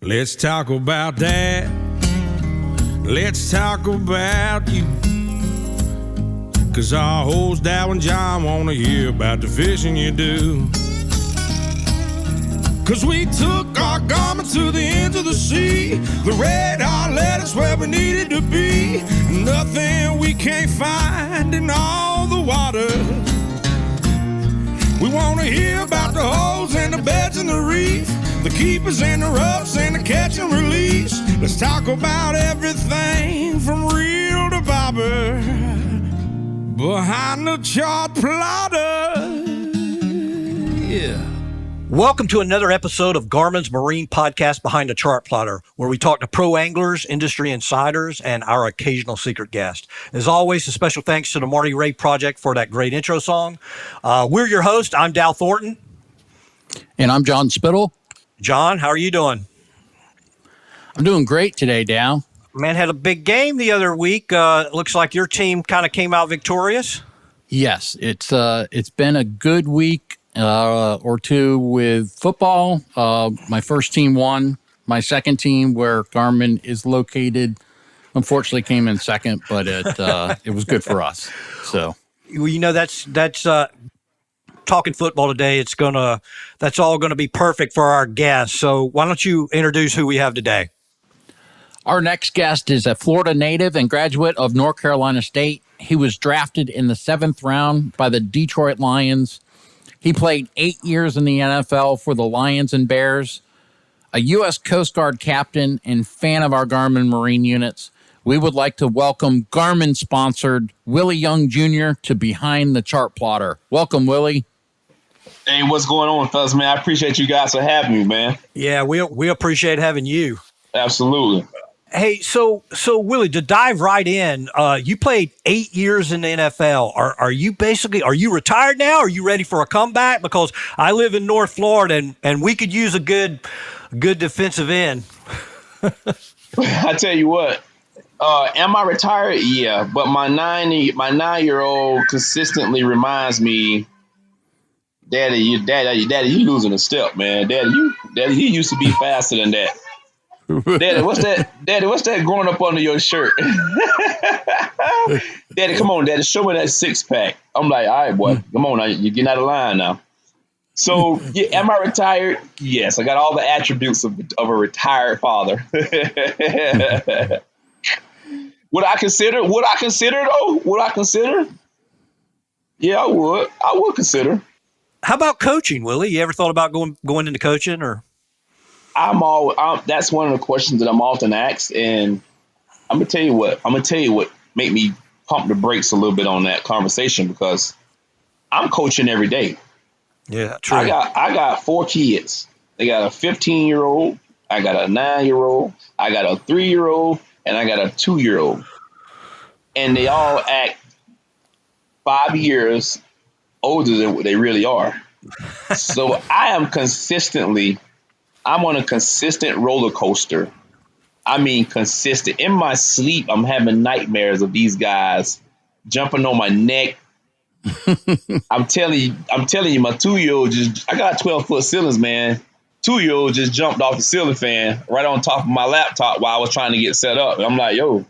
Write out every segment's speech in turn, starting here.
Let's talk about that. Let's talk about you. 'Cause our hosts Dowe and John wanna hear about the fishing you do. 'Cause we took our Garmin to the ends of the sea. The radar led us where we needed to be. Nothing we can't find in all the water. We wanna hear about the holes and the beds and the reef, the keepers and the roughs and the catch and release. Let's talk about everything from reel to bobber behind the Chartplotter. Yeah. Welcome to another episode of Garmin's Marine Podcast Behind the Chartplotter, where we talk to pro anglers, industry insiders, and our occasional secret guest. As always, a special thanks to the Marty Ray Project for that great intro song. We're your host. I'm Dowe Thornton. And I'm John Spittle. John, how are you doing? I'm doing great today, Dowe. Man, had a big game the other week. Looks like your team kind of came out victorious. Yes, it's been a good week or two with football. My first team won. My second team, where Garmin is located, unfortunately came in second, but it was good for us. So, well, you know, that's talking football today. That's all gonna be perfect for our guests. So why don't you introduce who we have today? Our next guest is a Florida native and graduate of North Carolina State. He was drafted in the 7th round by the Detroit Lions. He played 8 years in the NFL for the Lions and Bears, a U.S. Coast Guard captain and fan of our Garmin Marine units. We would like to welcome Garmin-sponsored Willie Young Jr. to Behind the Chartplotter. Welcome, Willie. Hey, what's going on, fellas, man? I appreciate you guys for having me, man. Yeah, we appreciate having you. Absolutely. Hey, so Willie, to dive right in, you played 8 years in the NFL. Are you retired now? Are you ready for a comeback? Because I live in North Florida and we could use a good defensive end. I tell you what, am I retired? Yeah, but my 9-year-old consistently reminds me, Daddy, you losing a step, man. Daddy, you used to be faster than that. Daddy, what's that growing up under your shirt? Daddy, come on, Daddy, show me that 6-pack. I'm like, all right, boy, come on now, you're getting out of line now. So, yeah, am I retired? Yes, I got all the attributes of a retired father. Would I consider? Yeah, I would. I would consider. How about coaching, Willie? You ever thought about going into coaching or? That's one of the questions that I'm often asked, and I'm gonna tell you what made me pump the brakes a little bit on that conversation, because I'm coaching every day. Yeah, true. I got 4 kids. They got a 15-year-old, I got a 9-year-old, I got a 3-year-old, and I got a 2-year-old, and they all act 5 years older than what they really are. So I'm on a consistent roller coaster. I mean, consistent. In my sleep, I'm having nightmares of these guys jumping on my neck. I'm telling you, my 2-year-old I got 12-foot ceilings, man. 2-year-old just jumped off the ceiling fan right on top of my laptop while I was trying to get set up. And I'm like, yo,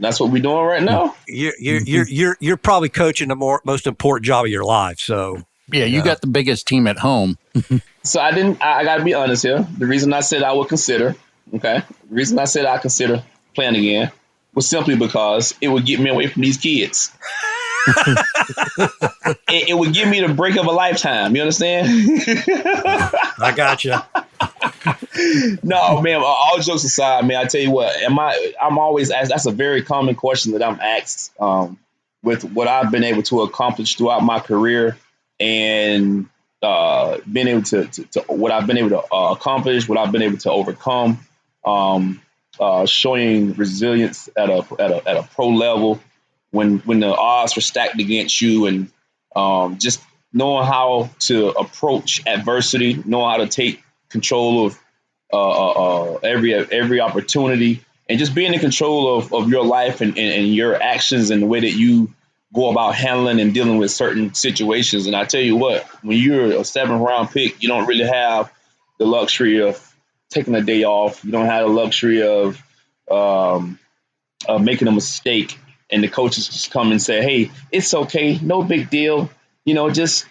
that's what we're doing right now. You're probably coaching the most important job of your life. So yeah, you got the biggest team at home. So I got to be honest here. The reason I said I would consider, the reason I said I consider playing again was simply because it would get me away from these kids. it would give me the break of a lifetime. You understand? I got you. No, man, all jokes aside, man, I tell you what, I'm always asked, that's a very common question that I'm asked with what I've been able to accomplish throughout my career, and been able to what I've been able to accomplish, what I've been able to overcome, showing resilience at a pro level when the odds were stacked against you, and just knowing how to approach adversity, knowing how to take control of every opportunity, and just being in control of your life and your actions and the way that you go about handling and dealing with certain situations. And I tell you what, when you're a 7th round pick, you don't really have the luxury of taking a day off. You don't have the luxury of making a mistake, and the coaches just come and say, "Hey, it's okay, no big deal. Just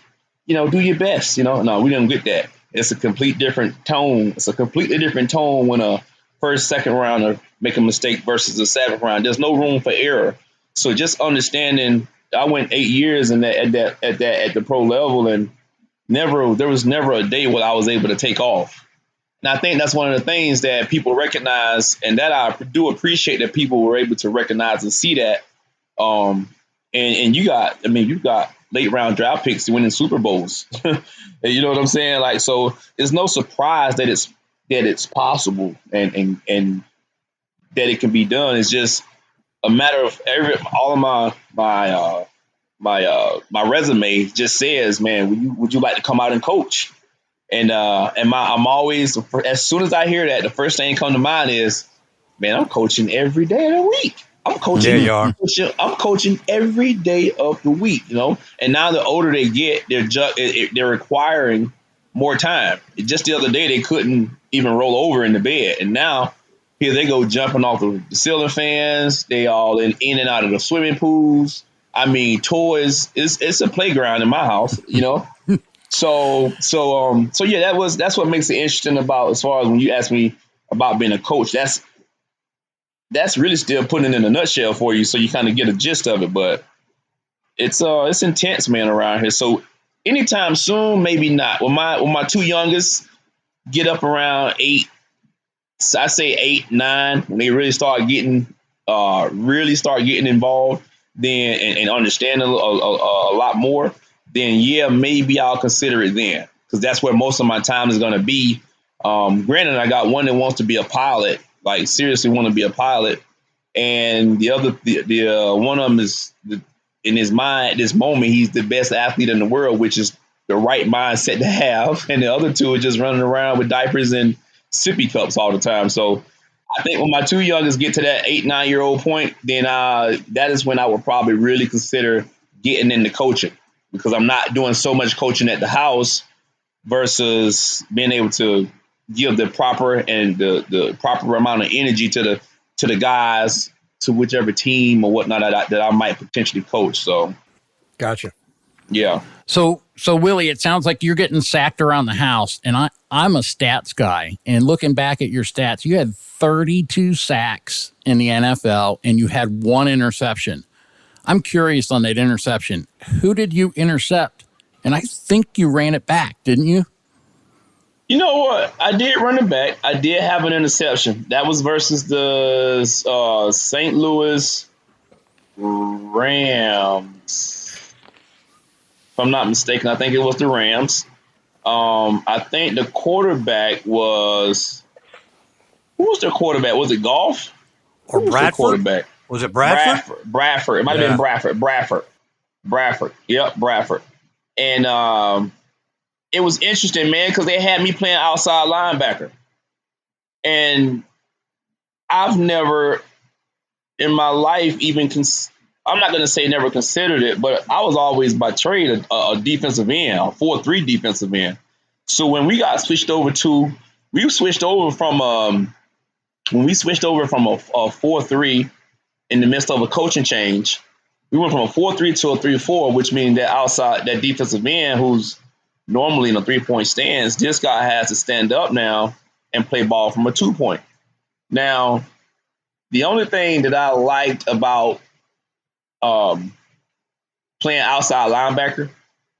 do your best." No, we don't get that. It's a complete different tone. It's a completely different tone when a first, second rounder make a mistake versus a seventh round. There's no room for error. So just understanding, I went 8 years at the pro level, and there was never a day where I was able to take off. And I think that's one of the things that people recognize, and that I do appreciate that people were able to recognize and see that. And you got late round draft picks to winning Super Bowls. You know what I'm saying? Like, so it's no surprise that it's possible and that it can be done. It's just a matter of all of my resume just says, man, would you like to come out and coach? And I'm always, as soon as I hear that, the first thing come to mind is, man, I'm coaching every day of the week. I'm coaching. Yeah, you are. I'm coaching every day of the week. And now the older they get, they're requiring more time. Just the other day, they couldn't even roll over in the bed, and now here they go jumping off the ceiling fans. They all in and out of the swimming pools. I mean, toys. It's a playground in my house. So yeah, that's what makes it interesting about, as far as when you ask me about being a coach. That's really still putting it in a nutshell for you, so you kind of get a gist of it. But it's intense, man, around here. So anytime soon, maybe not. When my two youngest get up around 8, I say 8, 9, when they really start getting involved, then and understand a lot more, then yeah, maybe I'll consider it then, because that's where most of my time is going to be. Granted, I got one that wants to be a pilot, like seriously want to be a pilot, and the other, the one of them is in his mind at this moment, he's the best athlete in the world, which is the right mindset to have, and the other two are just running around with diapers and sippy cups all the time. So I think when my two youngest get to that 8, 9-year-old point, then that is when I would probably really consider getting into coaching, because I'm not doing so much coaching at the house versus being able to give the proper and the proper amount of energy to the guys, to whichever team or whatnot that I might potentially coach. So, Gotcha. Yeah. So Willie, it sounds like you're getting sacked around the house, and I'm a stats guy. And looking back at your stats, you had 32 sacks in the NFL, and you had 1 interception. I'm curious on that interception. Who did you intercept? And I think you ran it back, didn't you? You know what? I did run it back. I did have an interception. That was versus the St. Louis Rams. If I'm not mistaken, I think it was the Rams. I think the quarterback was... Who was their quarterback? Was it Goff? Or Bradford? Quarterback? Was it Bradford? Bradford. It might have been Bradford. Yep, Bradford. And it was interesting, man, because they had me playing outside linebacker. And I've never in my life even I'm not going to say never considered it, but I was always by trade a defensive end, a 4-3 defensive end. So when we switched over from a 4-3 in the midst of a coaching change, we went from a 4-3 to a 3-4, which means that defensive end, who's normally in a 3-point stance, this guy has to stand up now and play ball from a 2-point. Now, the only thing that I liked about playing outside linebacker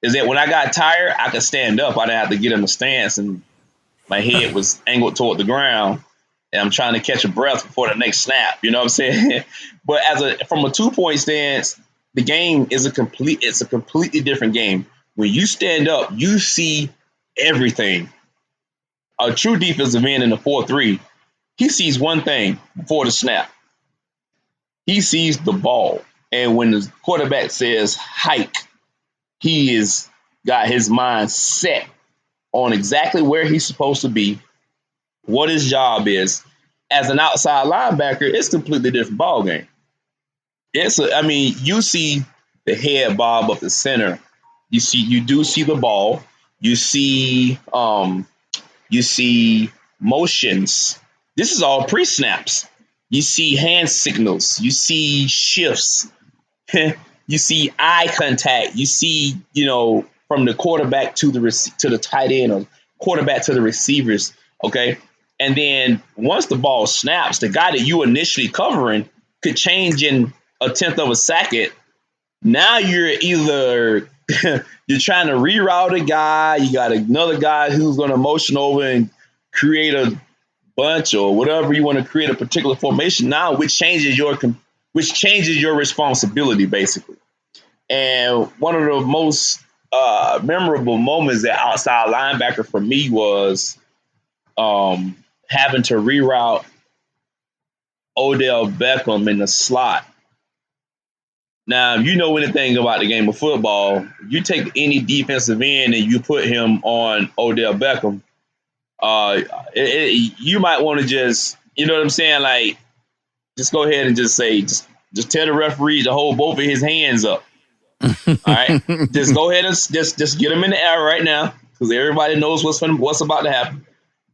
is that when I got tired, I could stand up. I didn't have to get in the stance, and my head was angled toward the ground, and I'm trying to catch a breath before the next snap. You know what I'm saying? But from a 2-point stance, the game is a completely different game. When you stand up, you see everything. A true defensive end in the 4-3, he sees one thing before the snap. He sees the ball. And when the quarterback says hike, he is got his mind set on exactly where he's supposed to be, what his job is. As an outside linebacker, it's a completely different ball game. You see the head bob up the center. You do see the ball. You see motions. This is all pre-snaps. You see hand signals. You see shifts. You see eye contact. You see, from the quarterback to the tight end, or quarterback to the receivers. Okay. And then once the ball snaps, the guy that you initially covering could change in a tenth of a second. Now you're either you're trying to reroute a guy, you got another guy who's going to motion over and create a bunch or whatever you want to create a particular formation now, which changes your responsibility basically. And one of the most memorable moments at outside linebacker for me was having to reroute Odell Beckham in the slot. Now, if you know anything about the game of football, you take any defensive end and you put him on Odell Beckham, you might want to just, you know what I'm saying? Like, just go ahead and just say, just tell the referee to hold both of his hands up. All right. Just go ahead and just get him in the air right now, because everybody knows what's about to happen.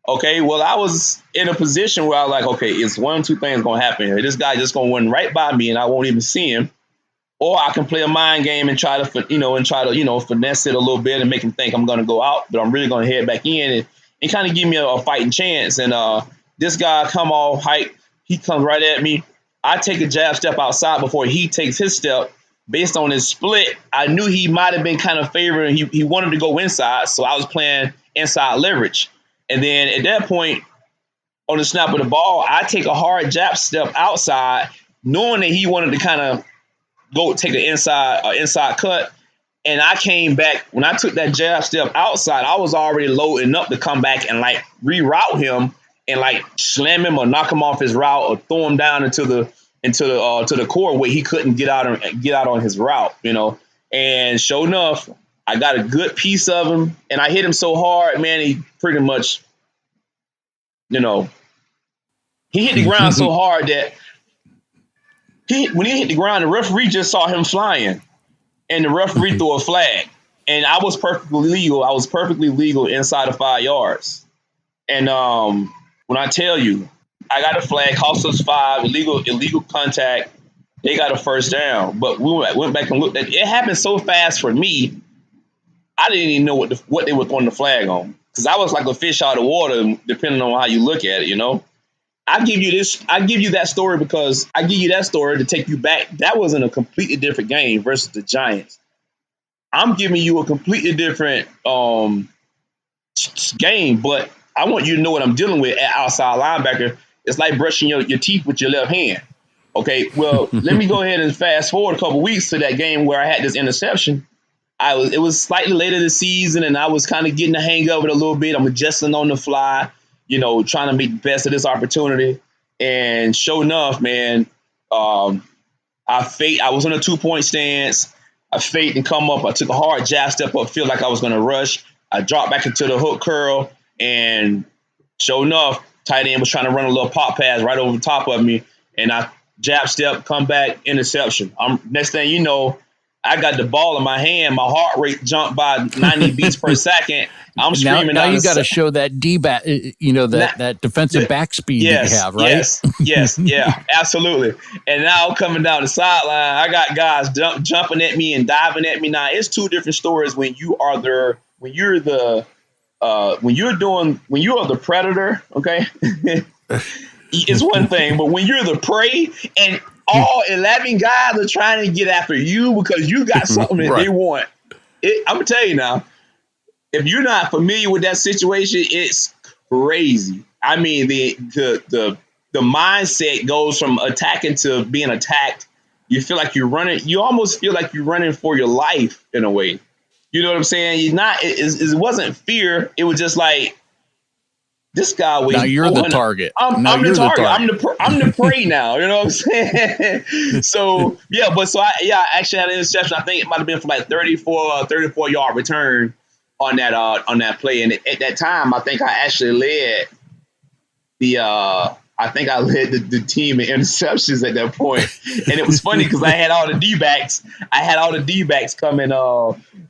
Okay, well, I was in a position where I was like, okay, it's one of two things going to happen here. This guy just going to run right by me and I won't even see him. Or I can play a mind game and try to finesse it a little bit and make him think I'm going to go out, but I'm really going to head back in and kind of give me a fighting chance. And this guy come all hype. He comes right at me. I take a jab step outside before he takes his step. Based on his split, I knew he might have been kind of favoring. He wanted to go inside, so I was playing inside leverage. And then at that point, on the snap of the ball, I take a hard jab step outside, knowing that he wanted to kind of go take an inside cut. And I came back. When I took that jab step outside, I was already loading up to come back and like reroute him and like slam him or knock him off his route or throw him down to the core where he couldn't get out on his route, And sure enough, I got a good piece of him, and I hit him so hard, man, he pretty much, he hit the ground so hard that when he hit the ground, the referee just saw him flying, and the referee threw a flag. And I was perfectly legal. I was perfectly legal inside of 5 yards. And when I tell you, I got a flag, cost us 5, illegal contact. They got a first down. But we went back and looked at it. It happened so fast for me, I didn't even know what they were throwing the flag on. Because I was like a fish out of water, depending on how you look at it, I give you that story because I give you that story to take you back. That was in a completely different game versus the Giants. I'm giving you a completely different game, but I want you to know what I'm dealing with at outside linebacker. It's like brushing your teeth with your left hand. Okay, well, let me go ahead and fast forward a couple weeks to that game where I had this interception. It was slightly later this season, and I was kind of getting the hang of it a little bit. I'm adjusting on the fly, trying to make the best of this opportunity. And sure enough, man, I was in a 2-point stance. I faked and come up. I took a hard jab step up, feel like I was going to rush. I dropped back into the hook curl, and sure enough, tight end was trying to run a little pop pass right over the top of me, and I jab step, come back, interception. Next thing you know, I got the ball in my hand. My heart rate jumped by 90 beats per second. I'm screaming. Now you got to show that D-back, that defensive back speed that you have, right? Yes, yeah, absolutely. And now coming down the sideline, I got guys jumping at me and diving at me. Now it's two different stories when you are the predator. Okay, it's one thing, but when you're the prey and all 11 guys are trying to get after you because you got something that they want. I'm going to tell you now, if you're not familiar with that situation, it's crazy. I mean, the mindset goes from attacking to being attacked. You feel like you're running. You almost feel like you're running for your life in a way. You know what I'm saying? It wasn't fear. It was just like, this guy weighs. Now you're the target. I'm the target. I'm the prey now. You know what I'm saying? So yeah, I actually had an interception. I think it might have been for like 34 yard return on that play. And at that time, I think I actually led the team in interceptions at that point. And it was funny because I had all the D-backs. Coming.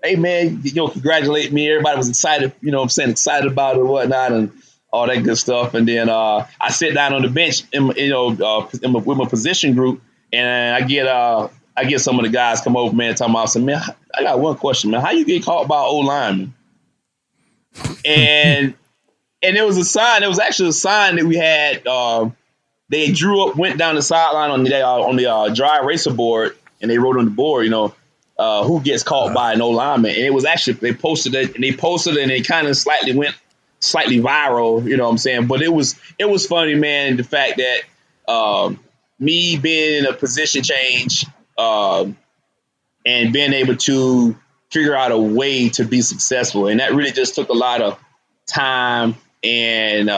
Hey man, congratulate me. Everybody was excited. Excited about it and whatnot. And all that good stuff. And then I sit down on the bench, with my position group, and I get some of the guys come over, man, talking about, man, I got one question, man. How you get caught by O lineman? And there was a sign. There was actually a sign that we had. They drew up, went down the sideline on the dry eraser board, and they wrote on the board, who gets caught by an O lineman. And it was actually, they posted it, and it kind of went slightly viral, you know what I'm saying? But it was funny, man, the fact that me being in a position change and being able to figure out a way to be successful. And that really just took a lot of time and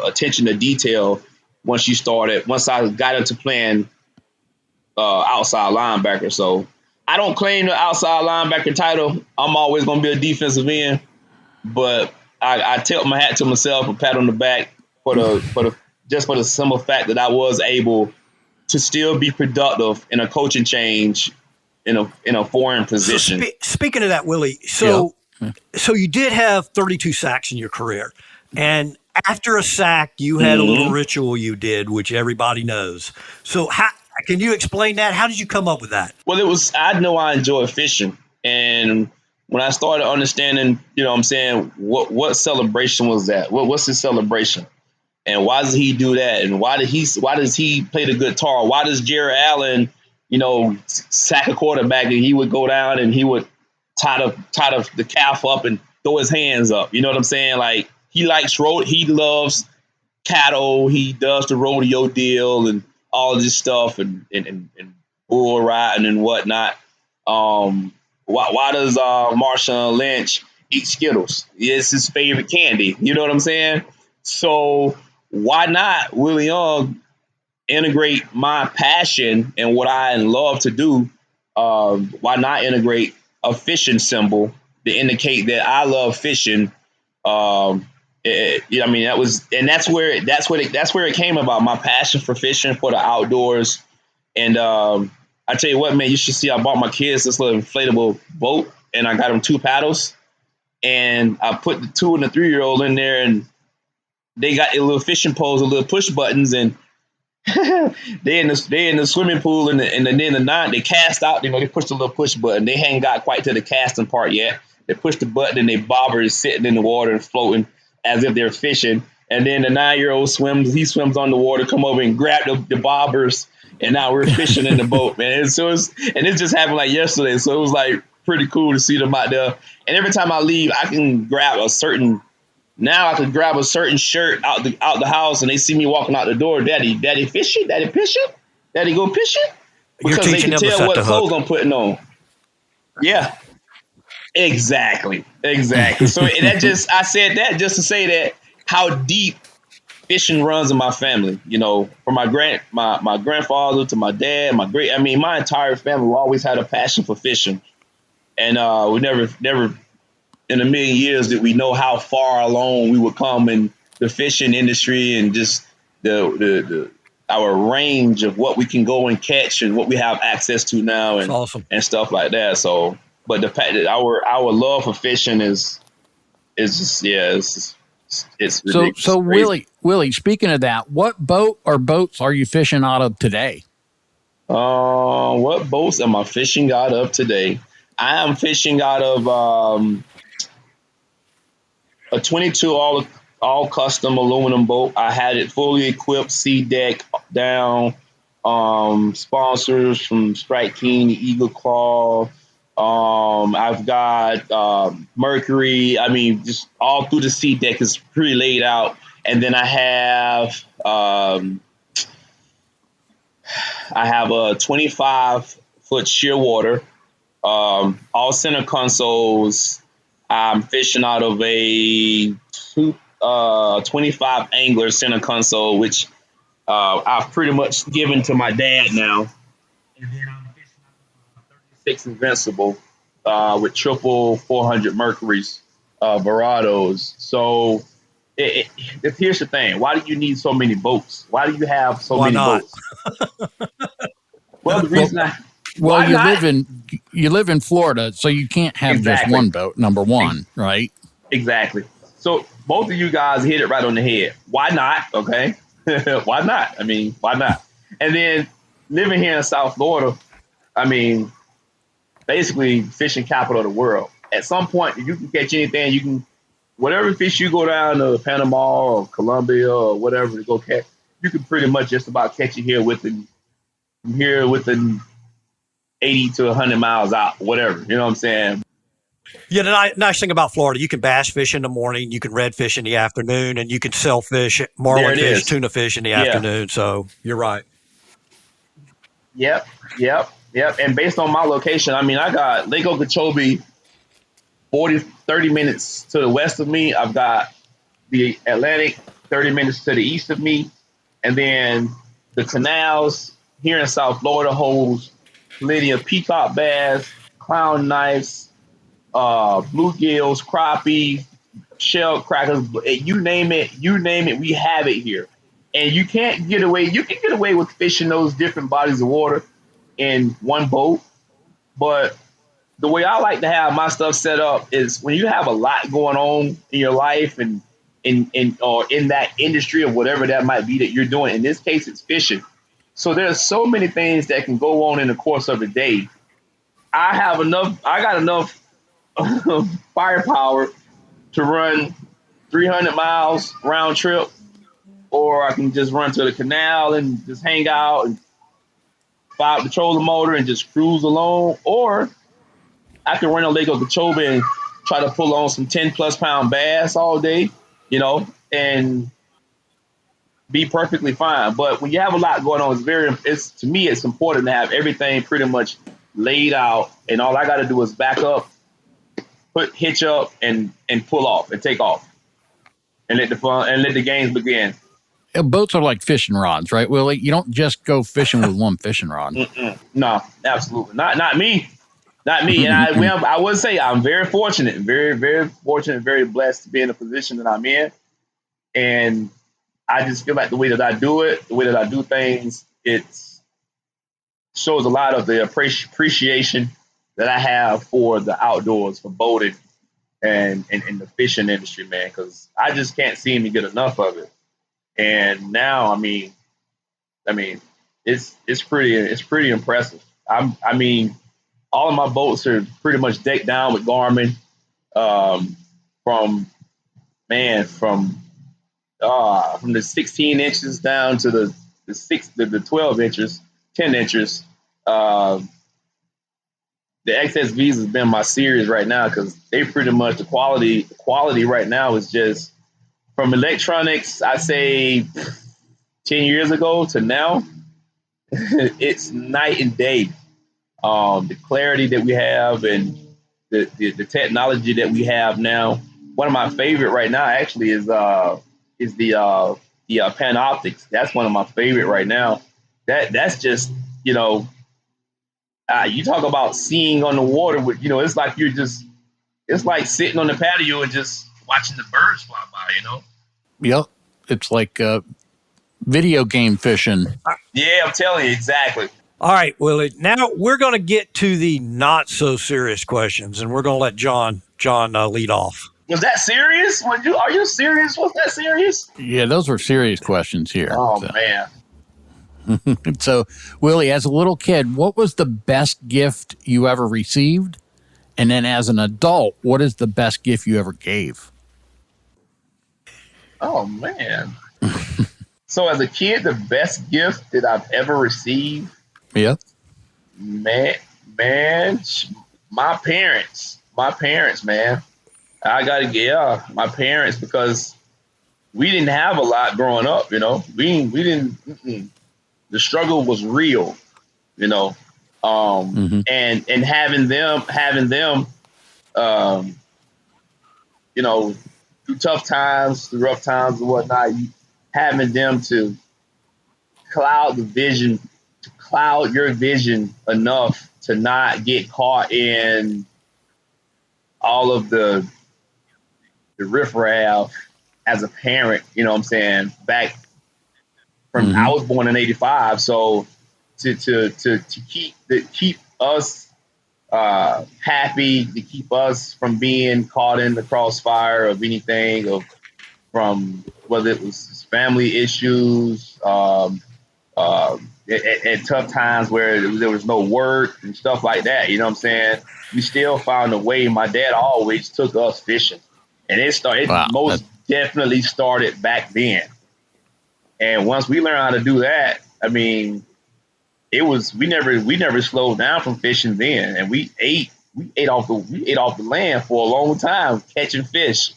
attention to detail once I got into playing outside linebacker. So I don't claim the outside linebacker title. I'm always going to be a defensive end, but I tilt my hat to myself and pat on the back for the simple fact that I was able to still be productive in a coaching change in a foreign position. So speaking of that, Willie, so you did have 32 sacks in your career, and after a sack, you had a little ritual you did, which everybody knows. So can you explain that? How did you come up with that? Well, I know I enjoy fishing. And when I started understanding, what celebration was that? What's his celebration? And why does he do that? And why does he play the guitar? Why does Jerry Allen, sack a quarterback and he would go down and he would tie the calf up and throw his hands up? You know what I'm saying? Like, he loves cattle. He does the rodeo deal and all this stuff and bull riding and whatnot. Why does Marshawn Lynch eat Skittles? It's his favorite candy. You know what I'm saying? So why not, Willie Young, integrate my passion and what I love to do? Why not integrate a fishing symbol to indicate that I love fishing? That's where it came about, my passion for fishing, for the outdoors. And I tell you what, man, you should see, I bought my kids this little inflatable boat, and I got them 2 paddles, and I put the 2 and the 3-year-old in there, and they got a little fishing poles, a little push buttons, and they in the swimming pool, and then the 9, they cast out, they push the little push button. They hadn't got quite to the casting part yet. They push the button, and their bobber is sitting in the water and floating as if they're fishing. And then the 9-year-old swims on the water, come over and grab the bobbers, and now we're fishing in the boat, man. And it just happened like yesterday. So it was like pretty cool to see them out there. And every time I leave, I can grab a certain shirt out the house, and they see me walking out the door. Daddy fishing? Daddy fishing? Daddy go fishing? Because they can tell what clothes I'm putting on. Yeah. Exactly. So I said that just to say that how deep fishing runs in my family. From my grandfather to my dad, my entire family always had a passion for fishing, and we never in a million years did we know how far along we would come in the fishing industry and just our range of what we can go and catch and what we have access to now, and awesome. And stuff like that. So. But the fact that our love for fishing is just, it's ridiculous. So Willie, speaking of that, what boat or boats are you fishing out of today? What boats am I fishing out of today? I am fishing out of a 22 all custom aluminum boat. I had it fully equipped, sea deck down. Sponsors from Strike King, Eagle Claw. I've got Mercury. Just all through the sea deck is pretty laid out. And then I have a 25-foot Shearwater, all center consoles. I'm fishing out of a 25 angler center console, which I've pretty much given to my dad now. And then I'm fishing out of a 36 Invincible with triple 400 Mercuries, Verados. So here's the thing. Why do you need so many boats? Why do you have so many boats? Well, the reason you live in Florida, so you can't have just one boat, number one, right? Exactly. So both of you guys hit it right on the head. Why not? Okay. Why not? I mean, why not? And then living here in South Florida, I mean, basically fishing capital of the world. At some point, you can catch anything. You can, whatever fish you go down to Panama or Colombia or whatever to go catch, you can pretty much just about catch it here within 80 to 100 miles out, whatever. You know what I'm saying? Yeah, the nice thing about Florida, you can bass fish in the morning, you can red fish in the afternoon, and you can sailfish, marlin fish, tuna fish in the afternoon. So you're right. Yep. And based on my location, I mean, I got Lake Okeechobee 30 minutes to the west of me. I've got the Atlantic 30 minutes to the east of me. And then the canals here in South Florida holds plenty of peacock bass, clown knives, bluegills, crappie, shell crackers, you name it, we have it here. And you can get away with fishing those different bodies of water in one boat. But the way I like to have my stuff set up is when you have a lot going on in your life and in that industry or whatever that might be that you're doing. In this case, it's fishing. So there's so many things that can go on in the course of a day. I got enough firepower to run 300 miles round trip, or I can just run to the canal and just hang out and fire up the trolling motor and just cruise along, or I can run on Lake Okeechobee and try to pull on some 10 plus pound bass all day, and be perfectly fine. But when you have a lot going on, to me, it's important to have everything pretty much laid out, and all I got to do is back up, hitch up, and pull off and take off, and let the games begin. Boats are like fishing rods, right, Willie? You don't just go fishing with one fishing rod. No, absolutely not me. And I would say I'm very fortunate, very fortunate, very blessed to be in the position that I'm in. And I just feel like the way that I do it, the way that I do things, it shows a lot of the appreciation that I have for the outdoors, for boating and the fishing industry, man, because I just can't seem to get enough of it. And now, I mean, it's pretty impressive. I mean, all of my boats are pretty much decked down with Garmin, from the 16 inches down to the 12 inches, 10 inches. The XSVs has been my series right now because they pretty much the quality right now is just from electronics. I say 10 years ago to now, it's night and day. The clarity that we have and the technology that we have now. One of my favorite right now actually is the Panoptics. That's one of my favorite right now. That's just you talk about seeing on the water with it's like it's like sitting on the patio and just watching the birds fly by. Yep, it's like video game fishing. Yeah, I'm telling you, exactly. All right, Willie. Now we're going to get to the not so serious questions, and we're going to let John lead off. Was that serious? Are you serious? Was that serious? Yeah, those were serious questions here. Oh, man. So, Willie, as a little kid, what was the best gift you ever received? And then as an adult, what is the best gift you ever gave? Oh, man. So as a kid, the best gift that I've ever received, yeah, man, my parents, man. I got to get my parents because we didn't have a lot growing up, we didn't, the struggle was real, and having them, through tough times, through rough times and whatnot, having them to cloud your vision enough to not get caught in all of the riffraff as a parent, back from, I was born in 85. So to keep us happy to keep us from being caught in the crossfire of anything, from whether it was family issues, at tough times where there was no work and stuff like that. You know what I'm saying? We still found a way. My dad always took us fishing, and it Wow. most definitely started back then. And once we learned how to do that, I mean, we never slowed down from fishing then, and we ate off the land for a long time, catching fish.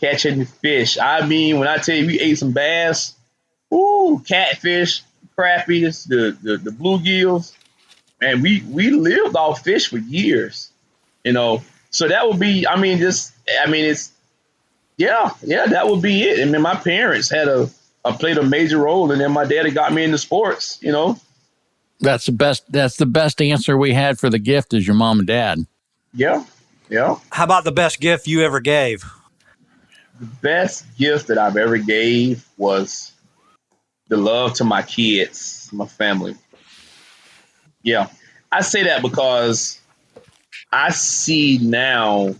I mean, when I tell you we ate some bass, catfish, crappies, the bluegills, and we lived off fish for years, you know. So that would be, it's that would be it. I mean, my parents played a major role, and then my daddy got me into sports, you know. That's the best answer we had for the gift is your mom and dad. Yeah. How about the best gift you ever gave? The best gift that I've ever gave was the love to my kids, my family. Yeah. I say that because I see now,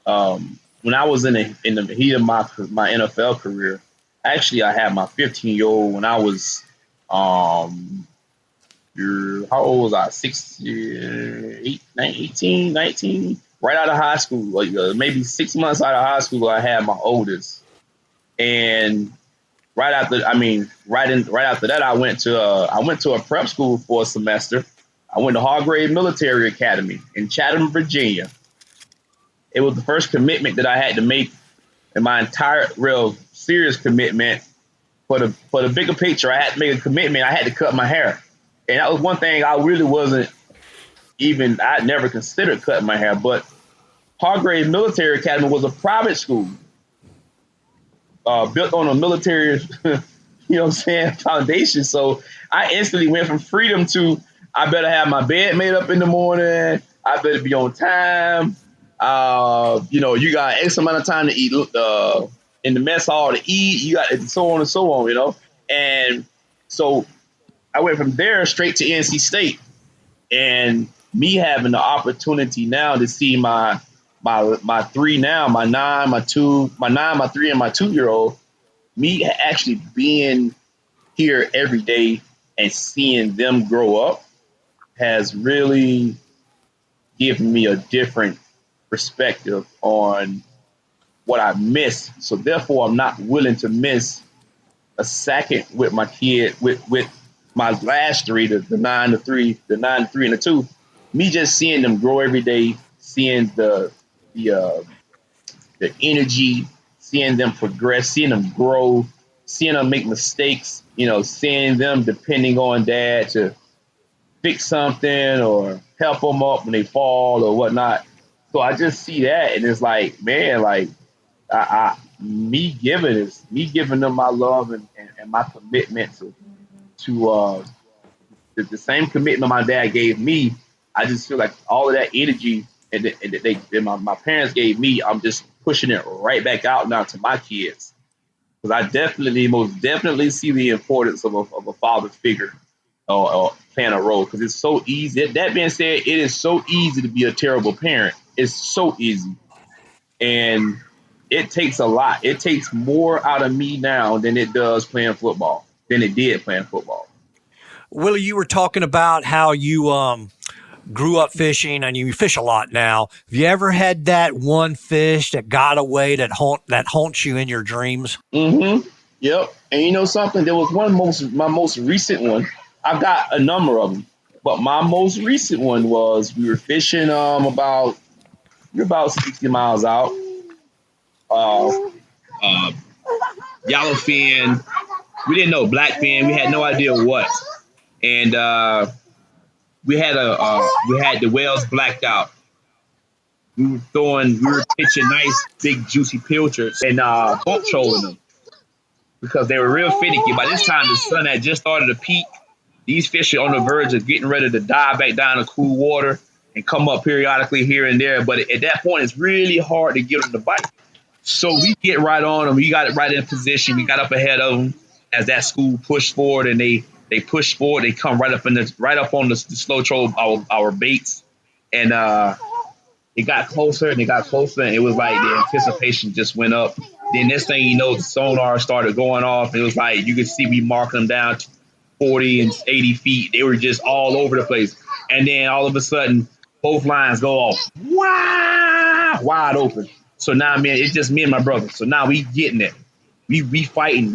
when I was in the heat of my NFL career, actually I had my 15-year-old when I was, how old was I? 18, 19, right out of high school, like maybe 6 months out of high school, I had my oldest. And right after that, I went to a prep school for a semester. I went to Hargrave Military Academy in Chatham, Virginia. It was the first commitment that I had to make in my entire real serious commitment for the bigger picture. I had to make a commitment. I had to cut my hair. And that was one thing I really I'd never considered cutting my hair. But Hargrave Military Academy was a private school built on a military, foundation. So I instantly went from freedom to, I better have my bed made up in the morning. I better be on time. You got X amount of time to eat in the mess hall to eat. You got so on and so on, you know. And so I went from there straight to NC State, and me having the opportunity now to see my three now, my 9, my 3, and my 2-year-old, me actually being here every day and seeing them grow up has really given me a different perspective on what I miss. So therefore, I'm not willing to miss a second with my kid, with my last three, the 9, the 3, and the 2. Me just seeing them grow every day, seeing the energy, seeing them progress, seeing them grow, seeing them make mistakes, seeing them depending on dad to fix something or help them up when they fall or whatnot. So I just see that, and it's like, man, like me giving them my love and my commitment to the same commitment my dad gave me. I just feel like all of that energy and my parents gave me, I'm just pushing it right back out now to my kids. Because I most definitely see the importance of a father figure or playing a role. Because it's so easy. That being said, it is so easy to be a terrible parent. It's so easy. And it takes a lot. It takes more out of me now than it does playing football, than it did playing football. Willie, you were talking about how you grew up fishing and you fish a lot now. Have you ever had that one fish that got away that haunts you in your dreams? Mm-hmm. Yep. And you know something? There was my most recent one. I've got a number of them, but my most recent one was we were fishing about 60 miles out. Yellowfin. We didn't know blackfin. We had no idea what. And we had the whales blacked out. We were pitching nice big juicy pilchards and boat trolling them because they were real finicky. By this time the sun had just started to peak. These fish are on the verge of getting ready to dive back down to cool water and come up periodically here and there. But at that point, it's really hard to get them to bite. So we get right on them. We got it right in position. We got up ahead of them as that school pushed forward, and they push forward. They come right up on the slow troll our baits, And it got closer and it got closer, and it was like the anticipation just went up. Then next thing you know, the sonar started going off. It was like you could see me marking them down 40 and 80 feet. They were just all over the place. And then all of a sudden, both lines go off. Wow! Wide open. So now, man, it's just me and my brother. So now we getting it. We fighting.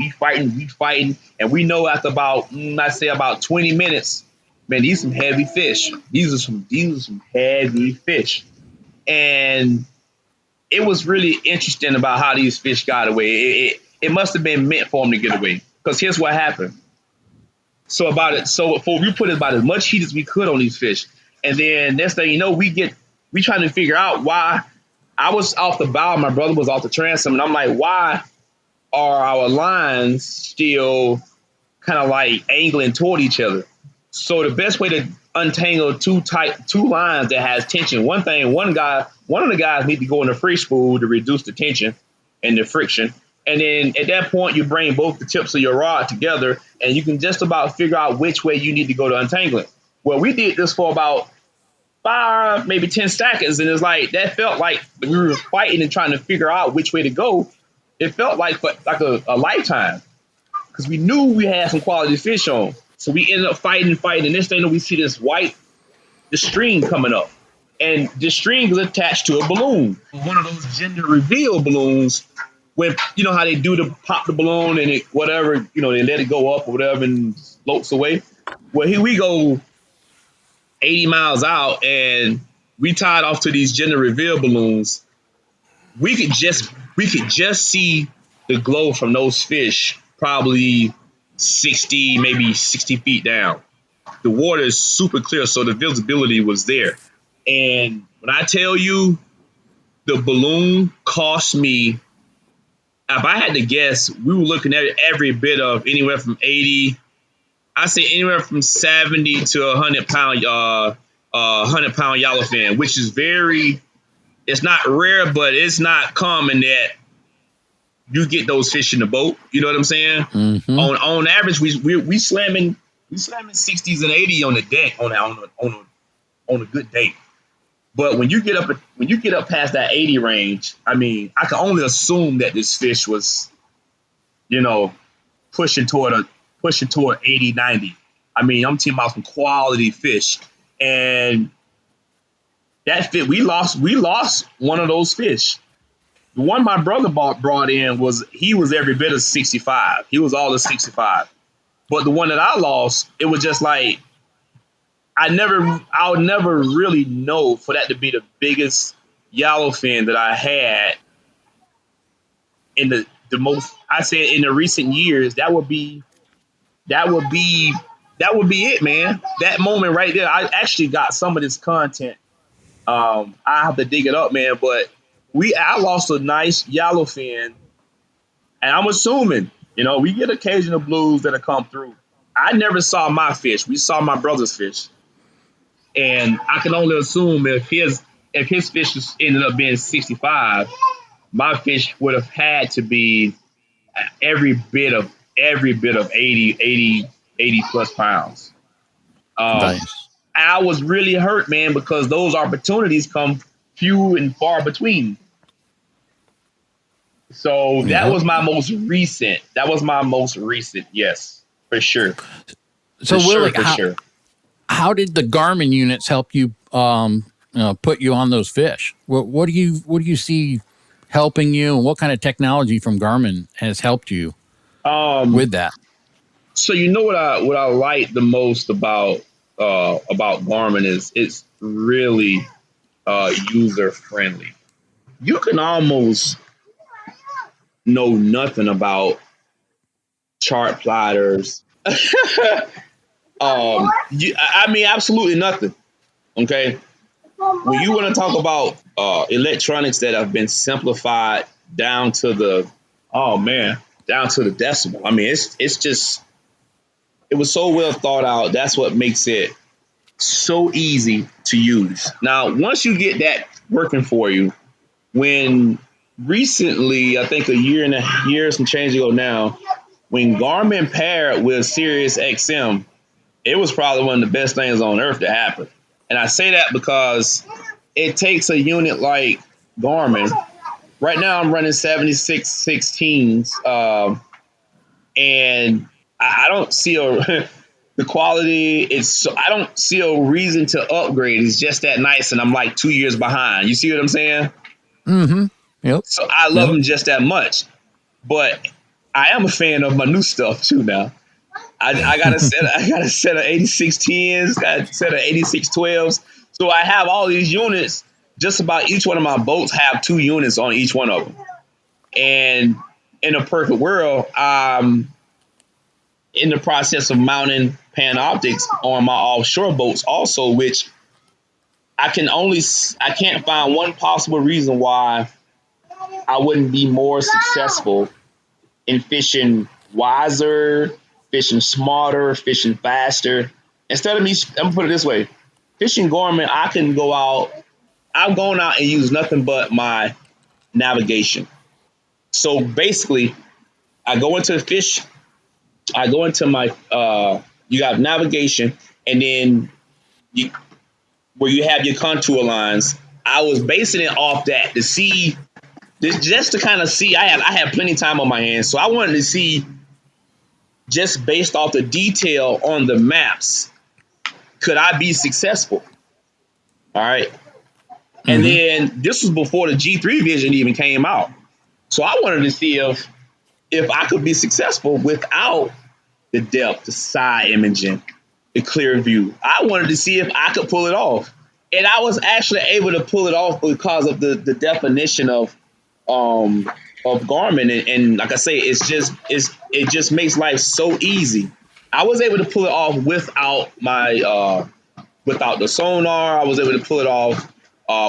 And we know after about, I say about 20 minutes, man, these some heavy fish. These are some heavy fish. And it was really interesting about how these fish got away. It must have been meant for them to get away. Because here's what happened. So we put about as much heat as we could on these fish. And then next thing you know, we trying to figure out why. I was off the bow, my brother was off the transom, and I'm like, why are our lines still kind of like angling toward each other? So the best way to untangle two lines that has tension, one of the guys need to go in the free spool to reduce the tension and the friction. And then at that point, you bring both the tips of your rod together, and you can just about figure out which way you need to go to untangle it. Well, we did this for about 5, maybe 10 seconds, and it's like that felt like we were fighting and trying to figure out which way to go. It felt like a lifetime because we knew we had some quality fish on. So we ended up fighting. And this thing, we see this the string coming up, and the string is attached to a balloon. One of those gender reveal balloons. When you know how they do to pop the balloon and it whatever, they let it go up or whatever and floats away. Well, here we go 80 miles out, and we tied off to these gender reveal balloons. We could just see the glow from those fish, probably 60, maybe 60 feet down. The water is super clear, so the visibility was there. And when I tell you, the balloon cost me, if I had to guess, we were looking at every bit of anywhere from 80, I say anywhere from 70 to 100-pound yellowfin, which is it's not rare, but it's not common that you get those fish in the boat. You know what I'm saying? Mm-hmm. On average, we slamming 60s and 80 on the deck on a good day. But when you get up past that 80 range, I mean, I can only assume that this fish was, pushing toward 80, 90. I mean, I'm talking about some quality fish. And that fit, we lost one of those fish. The one my brother brought in was every bit of 65. He was all of 65. But the one that I lost, it was just like, I'll never really know for that to be the biggest yellowfin that I had in the most, I say in the recent years. That would be it, man. That moment right there. I actually got some of this content. I have to dig it up, man. But I lost a nice yellowfin, and I'm assuming, we get occasional blues that have come through. I never saw my fish. We saw my brother's fish. And I can only assume if his fish ended up being 65, my fish would have had to be every bit of 80 plus pounds. Nice. I was really hurt, man, because those opportunities come few and far between. So that was my most recent. Yes, for sure. So Willie, how did the Garmin units help you put you on those fish? What do you see helping you, and what kind of technology from Garmin has helped you with that? So what I like the most about Garmin is it's really user friendly. You can almost know nothing about chart plotters. Absolutely nothing. Okay. When you want to talk about electronics that have been simplified down to the decimal. I mean, it's just, it was so well thought out. That's what makes it so easy to use. Now, once you get that working for you, when recently, I think a year some change ago now, when Garmin paired with Sirius XM, it was probably one of the best things on earth to happen. And I say that because it takes a unit like Garmin. Right now I'm running 76 16s, and I don't see the quality. I don't see a reason to upgrade. It's just that nice, and I'm like 2 years behind. You see what I'm saying? Mm-hmm. Yep. So I love them just that much. But I am a fan of my new stuff too now. I got a set of 8610s, got a set of 8612s. So I have all these units. Just about each one of my boats have 2 units on each one of them. And in a perfect world, I'm in the process of mounting Panoptics on my offshore boats also, which I can't find one possible reason why I wouldn't be more successful in fishing wiser, fishing smarter, fishing faster. Instead of me, I'm gonna put it this way, fishing Garmin, I can go out. I've gone out and used nothing but my navigation. So basically, I go into my, you got navigation, and then where you have your contour lines. I was basing it off that to see, just to kind of see. I had plenty of time on my hands, so I wanted to see, just based off the detail on the maps, could I be successful? All right. Mm-hmm. And then this was before the G3 Vision even came out. So I wanted to see if I could be successful without the depth, the side imaging, the clear view. I wanted to see if I could pull it off. And I was actually able to pull it off because of the definition of Garmin. And like I say, it just makes life so easy. I was able to pull it off without my without the sonar. I was able to pull it off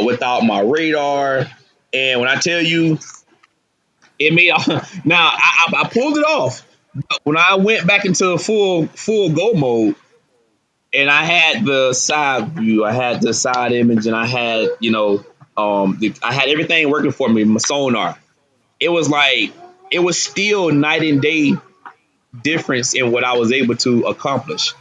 without my radar. And when I tell you, it made now I pulled it off. When I went back into full go mode, and I had the side view, I had the side image, and I had I had everything working for me. My sonar. It was still night and day difference in what I was able to accomplish.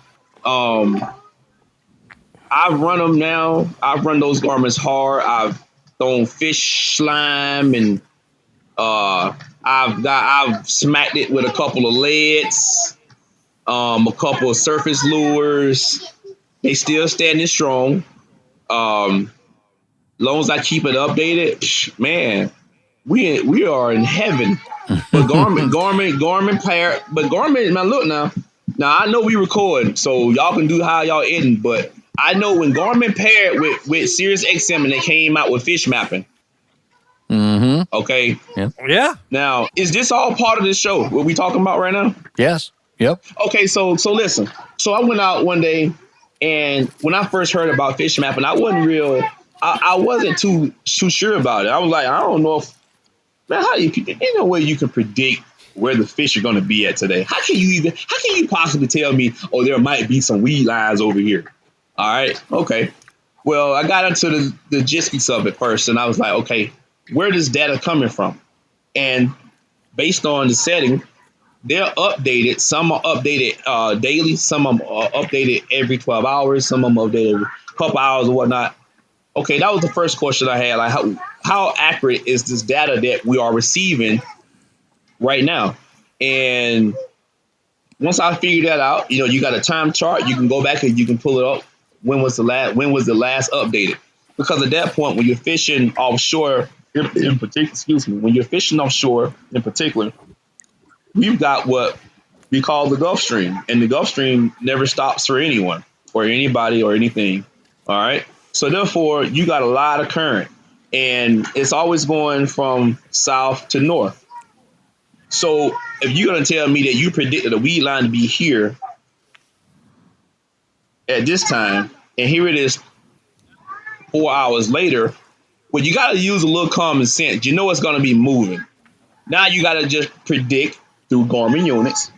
I've run them now. I've run those Garmins hard. I've thrown fish slime, and I've smacked it with a couple of leads, a couple of surface lures. They still standing strong. Long as I keep it updated, man, we are in heaven. But Garmin pair. But Garmin, now look now I know we record, so y'all can do how y'all editing, but I know when Garmin paired with Sirius XM and they came out with fish mapping. Mm-hmm. Okay. Yeah. Now, is this all part of this show? What we talking about right now? Yes. Yep. Okay. So listen. So I went out one day, and when I first heard about fish mapping, I wasn't too sure about it. I was like, I don't know if, man, ain't no way you can predict where the fish are going to be at today. How can you possibly tell me, oh, there might be some weed lines over here? All right. Okay. Well, I got into the logistics of it first, and I was like, okay, where is data coming from? And based on the setting, they're updated. Some are updated daily. Some of them are updated every 12 hours. Some of them are updated every couple hours or whatnot. Okay, that was the first question I had. Like, how accurate is this data that we are receiving right now? And once I figured that out, you got a time chart. You can go back and you can pull it up. When was the last updated? Because at that point, when you're fishing offshore, in particular, when you're fishing offshore in particular, we've got what we call the Gulf Stream, and the Gulf Stream never stops for anyone or anybody or anything. All right. So therefore, you got a lot of current, and it's always going from south to north. So if you're going to tell me that you predicted a weed line to be here at this time, and here it is 4 hours later, well, you got to use a little common sense. You know it's going to be moving. Now you got to just predict through Garmin units.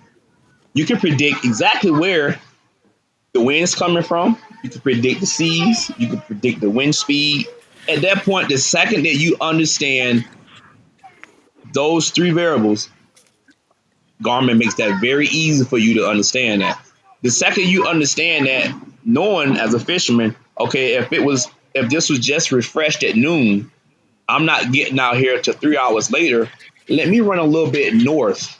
You can predict exactly where the wind's coming from. You can predict the seas. You can predict the wind speed. At that point, the second that you understand those 3 variables, Garmin makes that very easy for you to understand that. The second you understand that, knowing as a fisherman, Okay, if this was just refreshed at noon, I'm not getting out here till 3 hours later. Let me run a little bit north.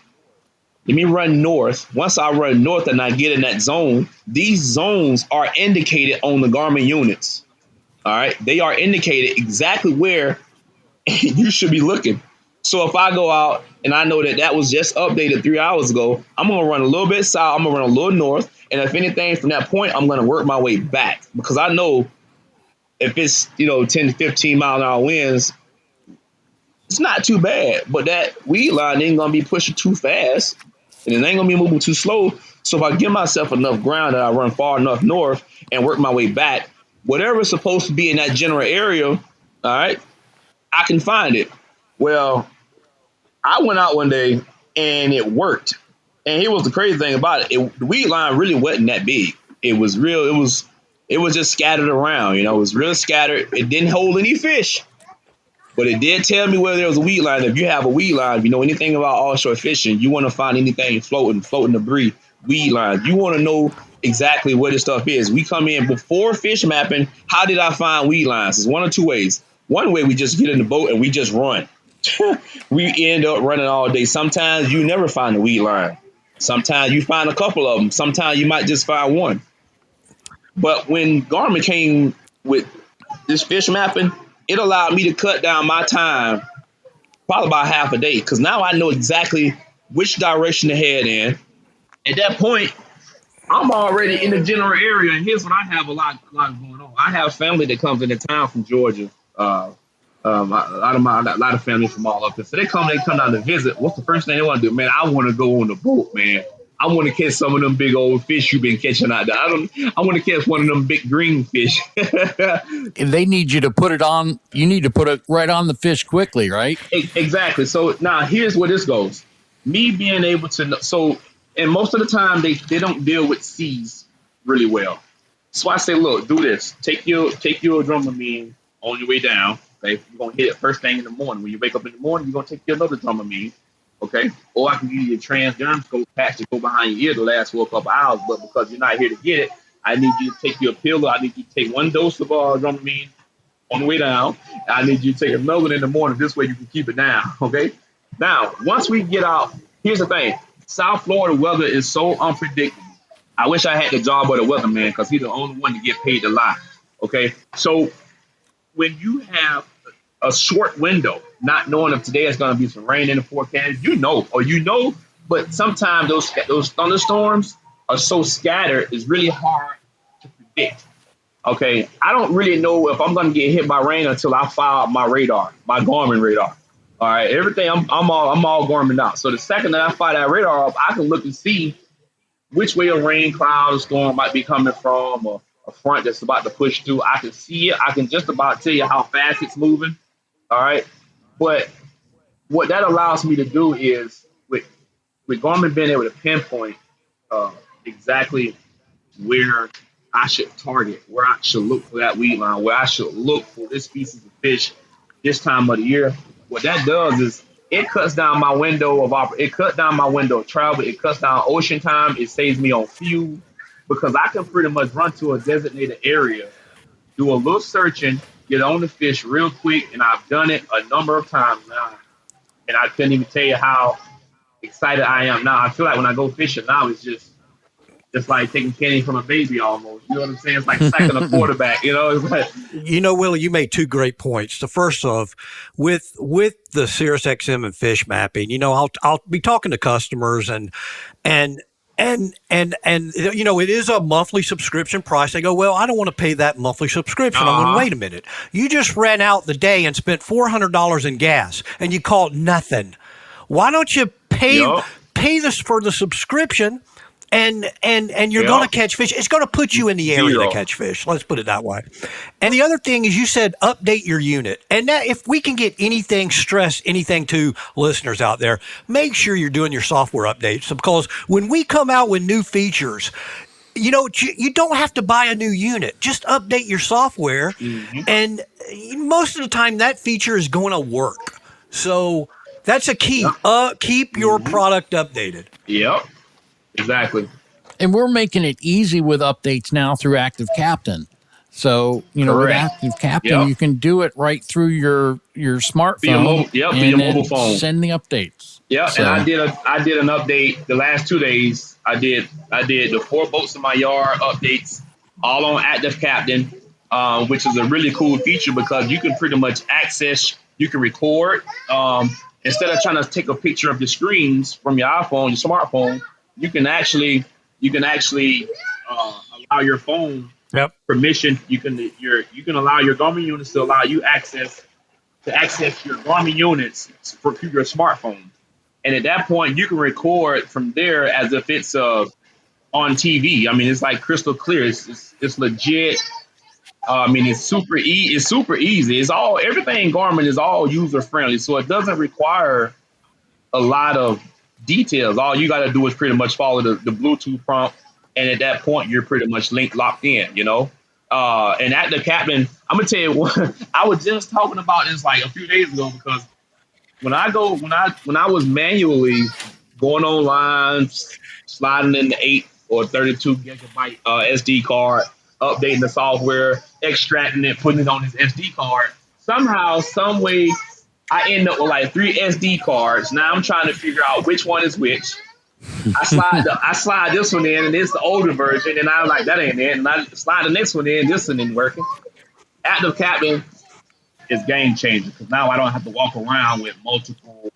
Let me run north. Once I run north and I get in that zone, these zones are indicated on the Garmin units. All right. They are indicated exactly where you should be looking. So if I go out and I know that was just updated 3 hours ago, I'm going to run a little bit south. I'm going to run a little north. And if anything from that point, I'm going to work my way back because I know if it's, 10 to 15 mile an hour winds, it's not too bad. But that weed line ain't going to be pushing too fast and it ain't going to be moving too slow. So if I give myself enough ground that I run far enough north and work my way back, whatever's supposed to be in that general area, all right, I can find it. Well, I went out one day and it worked. And here was the crazy thing about it. The weed line really wasn't that big. It was real. It was just scattered around. It was real scattered. It didn't hold any fish. But it did tell me where there was a weed line. If you have a weed line, if you know anything about offshore fishing, you want to find anything floating debris, weed lines. You want to know exactly where this stuff is. We come in before fish mapping. How did I find weed lines? It's one of two ways. One way, we just get in the boat and we just run. We end up running all day. Sometimes you never find a weed line. Sometimes you find a couple of them. Sometimes you might just find one. But when Garmin came with this fish mapping, it allowed me to cut down my time probably about half a day because now I know exactly which direction to head in. At that point, I'm already in the general area, and here's what I have a lot going on. I have family that comes into town from Georgia. A lot of family from all up there. So they come down to visit. What's the first thing they want to do? Man, I want to go on the boat, man. I want to catch some of them big old fish you've been catching out there. I want to catch one of them big green fish. And they need you to put it on. You need to put it right on the fish quickly, right? Exactly. So now here's where this goes. Me being able to know. So, and most of the time they don't deal with seas really well. So I say, look, do this. Take your Dramamine on your way down. Okay, you're gonna hit it first thing in the morning. When you wake up in the morning, you're gonna take your another Dramamine. Okay, or I can give you a transderm scope patch to go behind your ear to last for a couple hours. But because you're not here to get it, I need you to take your pill. I need you to take one dose of Dramamine on the way down. I need you to take another one in the morning. This way you can keep it down. Okay. Now, once we get out, here's the thing: South Florida weather is so unpredictable. I wish I had the job of the weatherman because he's the only one to get paid to lie. Okay, so when you have a short window, not knowing if today is going to be some rain in the forecast, but sometimes those thunderstorms are so scattered, it's really hard to predict. Okay, I don't really know if I'm going to get hit by rain until I fire up my radar, my Garmin radar. All right, everything I'm all Garmin out. So the second that I fire that radar up, I can look and see which way a rain cloud or storm might be coming from, or a front that's about to push through. I can see it. I can just about tell you how fast it's moving. All right. But what that allows me to do is with Garmin being able to pinpoint exactly where I should target, where I should look for that weed line, where I should look for this species of fish this time of the year. What that does is it cuts down my window of travel. It cuts down ocean time. It saves me on fuel because I can pretty much run to a designated area, do a little searching, get on the fish real quick, and I've done it a number of times now. And I couldn't even tell you how excited I am now. I feel like when I go fishing now, it's just like taking candy from a baby almost. You know what I'm saying? It's like sacking a quarterback. It's like, Willie, you made two great points. The first of with the SiriusXM and fish mapping, I'll be talking to customers and it is a monthly subscription price. They go, well, I don't want to pay that monthly subscription. I'm going, wait a minute. You just ran out the day and spent $400 in gas and you called nothing. Why don't you pay this for the subscription? And you're going to catch fish. It's going to put you in the area to catch fish. Let's put it that way. And the other thing is you said update your unit. And that if we can get anything to listeners out there, make sure you're doing your software updates because when we come out with new features, you don't have to buy a new unit. Just update your software. Mm-hmm. And most of the time that feature is going to work. So that's a key. Keep your product updated. Yep. Exactly. And we're making it easy with updates now through Active Captain. So, with Correct. Active Captain, Yep. you can do it right through your smartphone. Via and mobile then phone. Send the updates. Yeah, So- and I did an update the last 2 days. I did the 4 boats in my yard updates, all on Active Captain, which is a really cool feature because you can pretty much you can record. Instead of trying to take a picture of the screens from your iPhone, your smartphone, you can actually allow your phone Yep. permission. You can allow your Garmin units to allow you access your Garmin units through your smartphone. And at that point, you can record from there as if it's on TV. I mean, it's like crystal clear. It's legit. I mean, it's super easy. Everything Garmin is all user friendly, so it doesn't require a lot of details. All you got to do is pretty much follow the Bluetooth prompt, and at that point, you're pretty much locked in. And at the Captain, I'm gonna tell you what I was just talking about this like a few days ago because when I was manually going online, sliding in the 8 or 32 gigabyte SD card, updating the software, extracting it, putting it on his SD card, somehow, some way, I end up with like 3 SD cards. Now I'm trying to figure out which one is which. I slide this one in, and it's the older version, and I'm like, that ain't it. And I slide the next one in, this one ain't working. Active Captain is game changer because now I don't have to walk around with multiple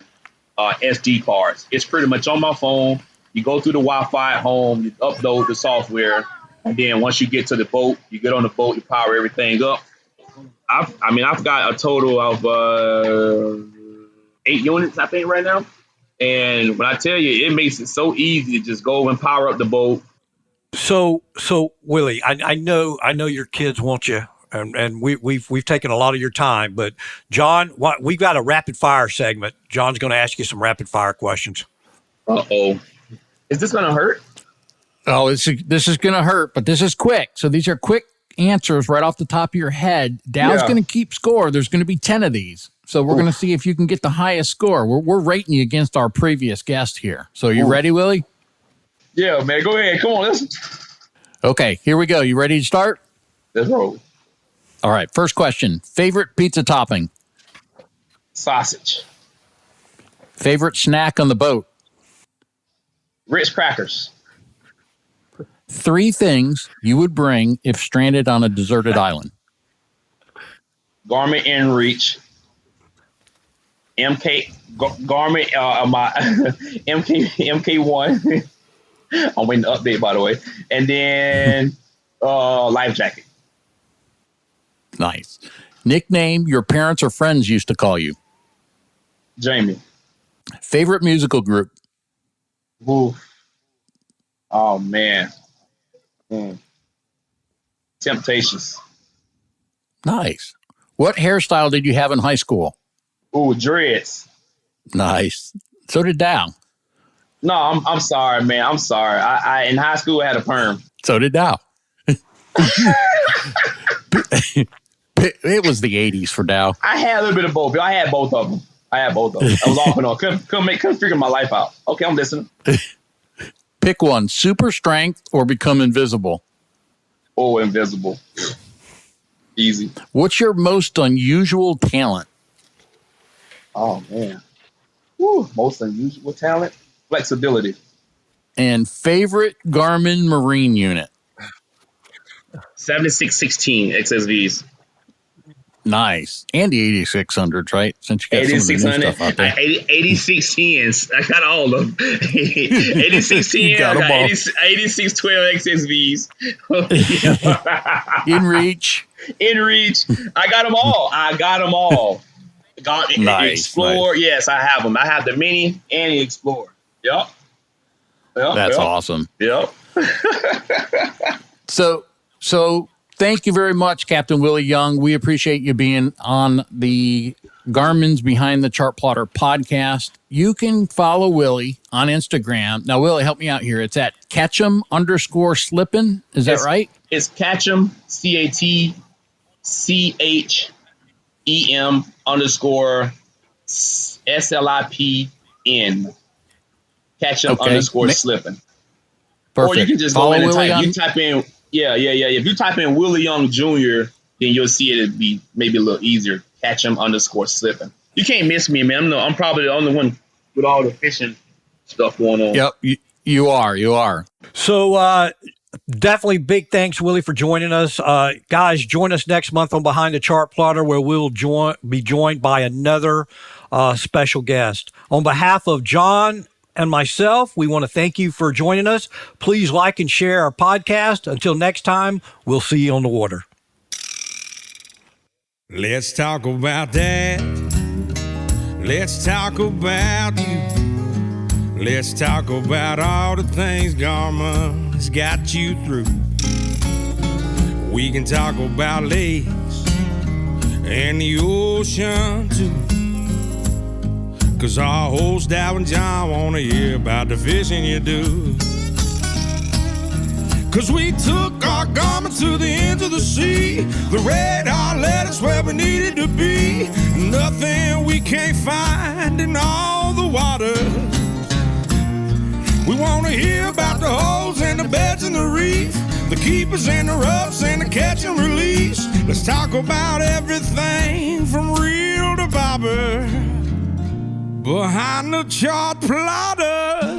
SD cards. It's pretty much on my phone. You go through the Wi-Fi at home, you upload the software, and then once you get to the boat, you get on the boat, you power everything up. I've got a total of 8 units, I think, right now. And when I tell you, it makes it so easy to just go and power up the boat. So Willie, I know your kids want you, and we've taken a lot of your time. But John, we've got a rapid fire segment. John's going to ask you some rapid fire questions. Uh-oh. Is this going to hurt? Oh, this is going to hurt, but this is quick. So these are quick answers right off the top of your head. Dow's going to keep score. There's going to be 10 of these. So we're going to see if you can get the highest score. We're rating you against our previous guest here. So you ready, Willie? Yeah, man. Go ahead. Come on, listen. Okay, here we go. You ready to start? Let's roll. All right, first question. Favorite pizza topping? Sausage. Favorite snack on the boat? Ritz crackers. 3 things you would bring if stranded on a deserted island. Garmin InReach. Garmin my MK1. I'm waiting to update, by the way. And then life jacket. Nice. Nickname your parents or friends used to call you? Jamie. Favorite musical group? Ooh. Oh man. Temptations. Nice. What hairstyle did you have in high school? Ooh, dreads. Nice. So did Dow. No, I'm sorry, man. I'm sorry. I in high school I had a perm. So did Dow. It was the 80s for Dow. I had a little bit of both. I had both of them. I was off and on. Couldn't figure my life out. Okay, I'm listening. Pick one. Super strength or become invisible? Oh, invisible. Easy. What's your most unusual talent? Oh, man. Woo, most unusual talent? Flexibility. And favorite Garmin Marine unit? 7616 XSVs. Nice. And the 8600s, right? Since you got some of the new stuff out there. 8610s. I got all of them. 8610. Got I them got all. 8612 XSVs. InReach. InReach. I got them all. Got Nice, Explorer. nice. Yes, I have them. I have the Mini and the Explorer. Yep. That's awesome. Yep. So thank you very much, Captain Willie Young. We appreciate you being on the Garmin's Behind the Chartplotter podcast. You can follow Willie on Instagram. Now, Willie, help me out here. It's at Catchem_Slippin'. Is that right? It's Catchem, CATCHEM_SLIPN. Catchem Okay. _ slipping. Perfect. Or you can just follow go in and Willie type. on. You type in Yeah. If you type in Willie Young Jr., then you'll see it'd be maybe a little easier. Catch him _slipping. You can't miss me, man. I'm probably the only one with all the fishing stuff going on. Yep, you are. So definitely big thanks, Willie, for joining us. Guys, join us next month on Behind the Chartplotter, where we'll be joined by another special guest. On behalf of John and myself, we want to thank you for joining us. Please like and share our podcast. Until next time, we'll see you on the water. Let's talk about that. Let's talk about you. Let's talk about all the things Garmin has got you through. We can talk about lakes and the ocean too. 'Cause our host Dowe and John wanna hear about the fishing you do. 'Cause we took our Garmin to the ends of the sea. The radar led us where we needed to be. Nothing we can't find in all the water. We want to hear about the holes and the beds and the reef, the keepers and the roughs and the catch and release. Let's talk about everything from reel to bobber. Behind the Chartplotter.